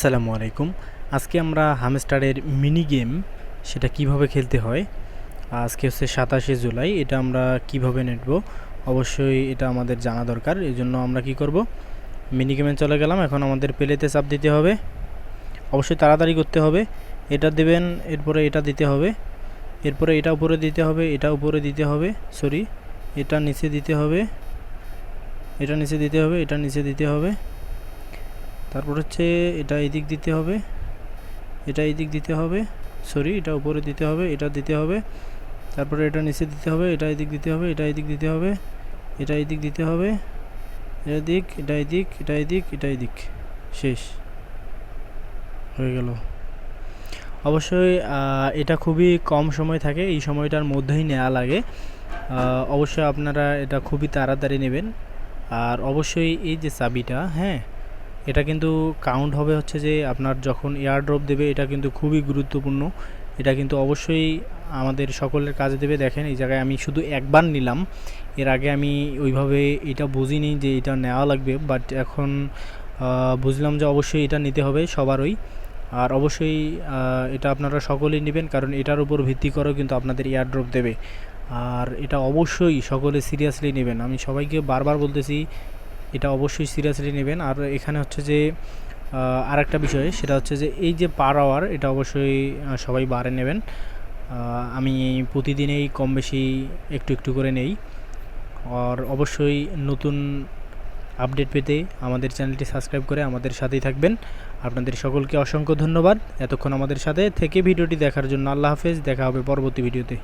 আসসালামু আলাইকুম। আজকে আমরা হামস্টারের মিনি গেম সেটা কিভাবে খেলতে হয়, আজকে হচ্ছে 27শে জুলাই, এটা আমরা কিভাবে নেটব অবশ্যই এটা আমাদের জানা দরকার। এই জন্য আমরা কি করব, মিনি গেমে চলে গেলাম। এখন আমাদের প্লেতে চাপ দিতে হবে, অবশ্যই তাড়াতাড়ি করতে হবে। এটা দেবেন, এরপরে এটা দিতে হবে, এরপরে এটা উপরে দিতে হবে, এটা উপরে দিতে হবে, সরি এটা নিচে দিতে হবে, এটা নিচে দিতে হবে, এটা নিচে দিতে হবে, তারপর হচ্ছে এটা এদিক দিতে হবে, এটা এই দিক দিতে হবে, সরি এটা উপরে দিতে হবে, এটা দিতে হবে, তারপরে এটা নিচে দিতে হবে, এটা এই দিক দিতে হবে, এটা এই দিক দিতে হবে, এটা এই দিক দিতে হবে, এটা দিক, এটা এই দিক, এটা এই দিক, এটা এই দিক, শেষ হয়ে গেল। অবশ্যই এটা খুবই কম সময় থাকে, এই সময়টার মধ্যেই নেওয়া লাগে। অবশ্যই আপনারা এটা খুবই তাড়াতাড়ি নেবেন। আর অবশ্যই এই যে চাবিটা, হ্যাঁ, এটা কিন্তু কাউন্ট হবে হচ্ছে যে আপনার যখন এয়ার ড্রপ দেবে, এটা কিন্তু খুবই গুরুত্বপূর্ণ। এটা কিন্তু অবশ্যই আমাদের সকলের কাজে দেবে। দেখেন এই জায়গায় আমি শুধু একবার নিলাম, এর আগে আমি ওইভাবে এটা বুঝিনি যে এটা নেওয়া লাগবে, বাট এখন বুঝলাম যে অবশ্যই এটা নিতে হবে সবারই। আর অবশ্যই এটা আপনারা সকলেই নেবেন, কারণ এটার উপর ভিত্তি করেও কিন্তু আপনাদের এয়ার ড্রপ দেবে। আর এটা অবশ্যই সকলে সিরিয়াসলি নেবেন, আমি সবাইকে বারবার বলতেছি এটা অবশ্যই সিরিয়াসলি নেবেন। আর এখানে হচ্ছে যে আরেকটা বিষয়, সেটা হচ্ছে যে এই যে পার আওয়ার, এটা অবশ্যই সবাই বারে নেবেন। আমি প্রতিদিনেই কম বেশি একটু একটু করে নেই। আর অবশ্যই নতুন আপডেট পেতে আমাদের চ্যানেলটি সাবস্ক্রাইব করে আমাদের সাথেই থাকবেন। আপনাদের সকলকে অসংখ্য ধন্যবাদ এতক্ষণ আমাদের সাথে থেকে ভিডিওটি দেখার জন্য। আল্লাহ হাফেজ, দেখা হবে পরবর্তী ভিডিওতে।